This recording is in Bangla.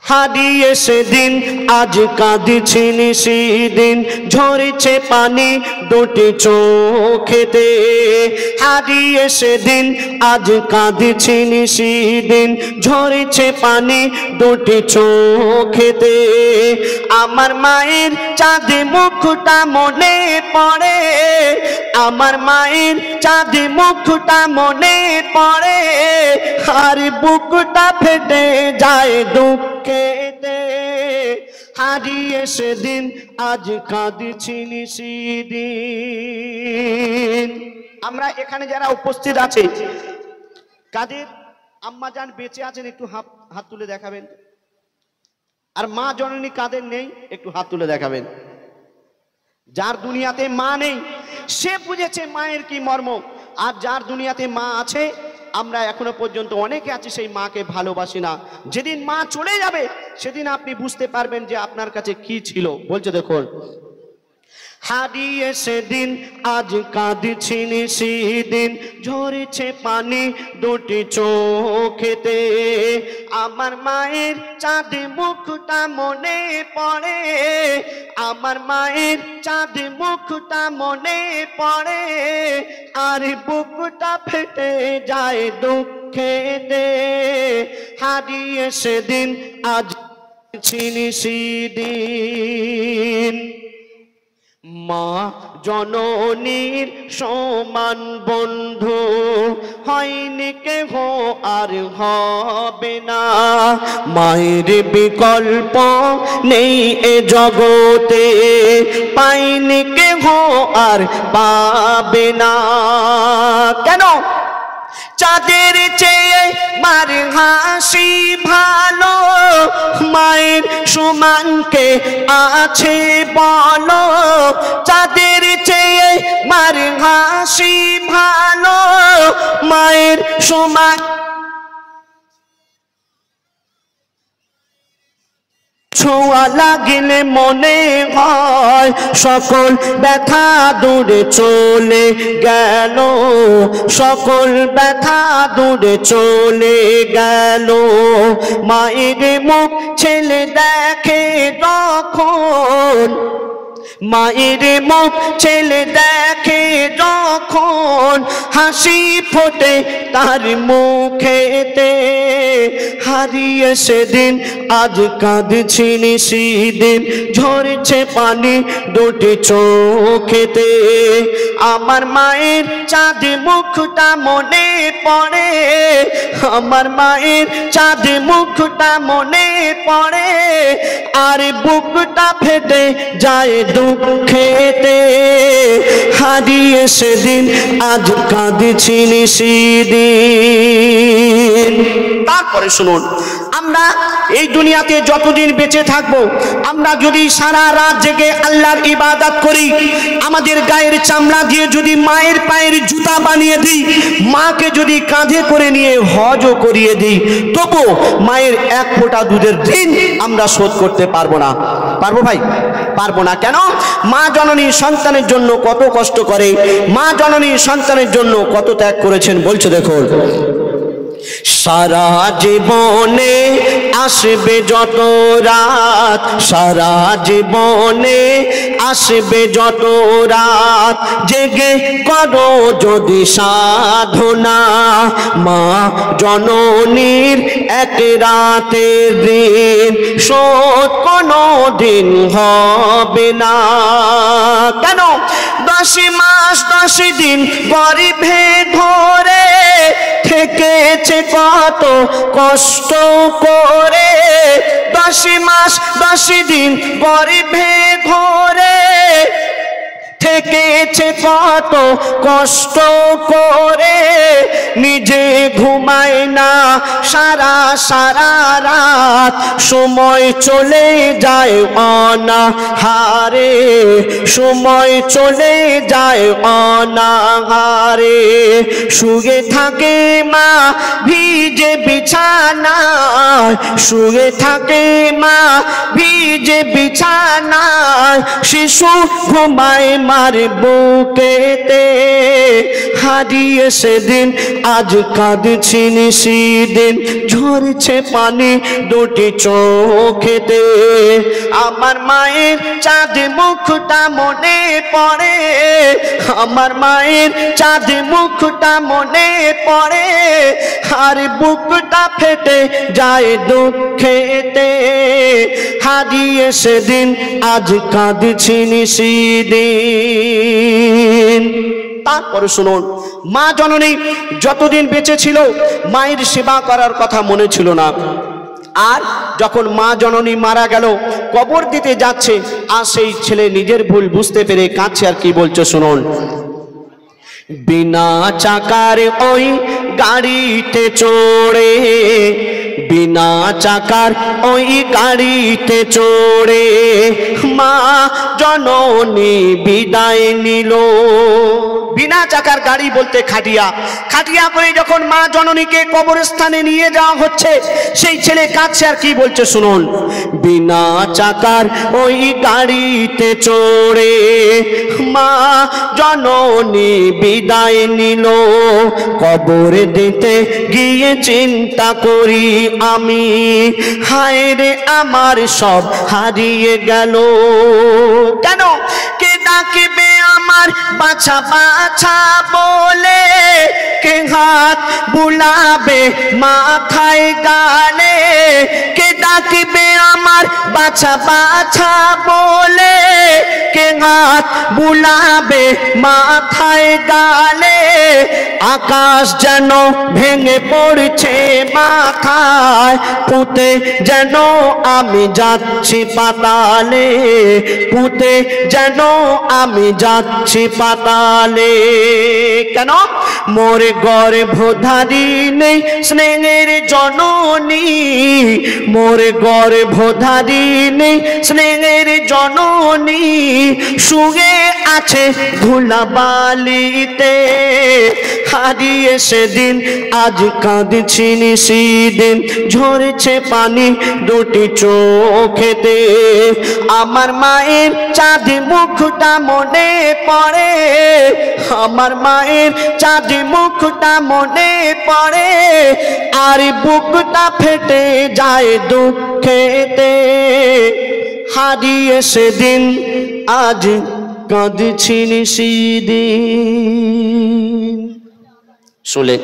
হারিয়ে সেদিন আজ কাঁদছি নিশিদিন, ঝরেছে পানি দুটি চোখেতে। হারিয়ে সেদিন আজ কাঁদছি নিশিদিন, ঝরেছে পানি দুটি চোখেতে। আমার মায়ের চাঁদে মুখটা মনে পড়ে, আমার মায়ের চাঁদে মুখটা মনে পড়ে, আর বুকটা ফেটে যায় দুঃখেতে। হারিয়ে সেদিন আজ কাঁদছি নিশিদিন। আমরা এখানে যারা উপস্থিত আছে, কাদের আম্মা জান বেঁচে আছেন একটু হাত তুলে দেখাবেন। আর মা জননী কাদের নেই একটু হাত তুলে দেখাবেন। যার দুনিয়াতে মা নেই সে বুঝেছে মায়ের কি মর্ম, আর যার দুনিয়াতে মা আছে, আমরা এখনো পর্যন্ত অনেকে আছি সেই মাকে ভালোবাসি না। যেদিন মা চলে যাবে সেদিন আপনি বুঝতে পারবেন যে আপনার কাছে কি ছিল। বলছে দেখুন, হারিয়ে সেদিন আজ কাঁদছি নিশিদিন, ঝরেছে পানি দুটি চোখেতে। আমার মায়ের চাঁদে মুখটা মনে পড়ে, আমার মায়ের চাঁদে মুখটা মনে পড়ে, আর বুকটা ফেটে যায় দুঃখেতে। হারিয়ে সেদিন আজ কাঁদছি নিশিদিন। মা জননীর সমান বন্ধু হয়নি কেহ আর হবে না, মায়ের বিকল্প নেই এ জগতে, পাইনি কেহ আর পাবে না। কেন? চাঁদের চেয়ে মার হাসি ভালো, মায়ের সমানকে আছে বলো। চাঁদের চেয়ে মার হাসি ভালো, মায়ের সমান ছোঁয়া লাগিলে মনে হয় সকল ব্যথা দূরে চলে গেল, সকল ব্যথা দূরে চলে গেল। মায়ের মুখ ছেলে দেখে যখন, মায়ের মুখ ছেলে দেখে যখন, হাসি ফোটে তার মুখেতে। হারিয়ে সেদিন আজ কাঁদছি নিশিদিন, ঝরছে পানি দুটি চোখেতে। আমার মায়ের চাঁদ মুখটা মনে পড়ে, আমার মায়ের চাঁদ মুখটা মনে পড়ে, আর বুকটা ফেটে যায় দুঃখেতে। হারিয়ে সেদিন আজ কাঁদছি নিশিদিন। তারপরে শুনুন, আমরা এই দুনিয়াতে যতদিন বেঁচে থাকবো, আমরা যদি সারা রাত জেগে আল্লাহর ইবাদত করি, আমাদের গায়ের চামড়া দিয়ে যদি মায়ের পায়ের জুতা বানিয়ে দিই, মাকে যদি কাঁধে করে নিয়ে হজও করিয়ে দিই, তবু মায়ের এক ফোঁটা দুধের ঋণ আমরা শোধ করতে পারবো না। পারবো ভাই? পারবো না। কেন? মা জননী সন্তানের জন্য কত কষ্ট করে, মা জননী সন্তানের জন্য কত ত্যাগ করেছেন। বলছো দেখুন, সারা জীবনে আসবে যত রাত, সারা জীবনে আসবে যত রাত, জেগে করো যদি সাধনা, মা জননীর এক রাতের ঋণ শোধ কোনো দিন হবে না। কেন? 10 মাস 10 দিন গর্ভে ধরে থেকেছে কত কষ্ট করে, 10 মাস 10 দিন গর্ভে ধরে থেকেছে কত কষ্ট করে, নিজে ঘুমায় না সারা সারা রাত, সময় চলে যায় অনাহারে, সময় চলে যায় অনাহারে। শুয়ে থাকে মা ভিজে বিছানায়, শুয়ে থাকে মা ভিজে বিছানায়, শিশু ঘুমায় মার বুকেতে। হারিয়ে সেদিন আজ কাঁদছি নিশিদিন, ঝরছে পানি দুটি দুটি চোখেতে। আমার মায়ের চাঁদ মুখটা মনে পড়ে, আমার মায়ের চাঁদ মুখটা মনে পড়ে, আর বুকটা ফেটে যায় দুঃখেতে। হারিয়ে সেদিন আজ কাঁদছি নিশিদিন। তারপরে শুনুন, মা জননী যতদিন বেঁচে ছিল মায়ের সেবা করার কথা মনে ছিল না। আর যখন মা জননী মারা গেল, কবর দিতে যাচ্ছে, আর সেই ছেলে নিজের ভুল বুঝতে পেরে কাঁদছে। আর কি বলছে শুনুন, বিনা চাকার ওই গাড়িতে চড়ে, বিনা চাকার ওই গাড়িতে চড়ে মা জননী বিদায় নিল। বিনা চাকার গাড়ি বলতে খাটিয়া, খাটিয়া করে যখন মা জননীকে কবরস্থানে নিয়ে যাওয়া হচ্ছে, সেই ছেলে কাঁদছে। আর কি বলছে শুনুন, বিনা চাকার ওই গাড়িতে চড়ে মা জননী বিদায় নিল। কবর দিতে গিয়ে চিন্তা করি আমি, হায় রে আমার সব হারিয়ে গেল। কেন? কে ডাকবে আমার বাছা বাছা বলে, কে হাত বুলাবে মাথায় গালে, কে ডাকবে আমার বাছা বাছা বলে, কে হাত বুলাবে মাথায় গালে। আকাশ যেন ভেঙে পড়ছে মাথায়, পুঁতে যেন আমি যাচ্ছি পাতালে, পুঁতে যেন আমি যাচ্ছি পাতালে। কেন? মোর গর্ভধারী নেই স্নেহের জননী, মোর গর্ভধারী নেই স্নেহের জননী, শুয়ে আছে ধুলাবালিতে। হারিয়ে সেদিন আজ কাঁদছি নিশিদিন, ঝরছে পানি দুটি চোখেতে। আমার মায়ের চাঁদ মুখটা মনে পড়ে, আমার মায়ের চাঁদ মুখটা মনে পড়ে, আর বুকটা ফেটে যায় দুঃখেতে। হারিয়ে সেদিন আজ কাঁদছি নিশিদিন। শুনলেন?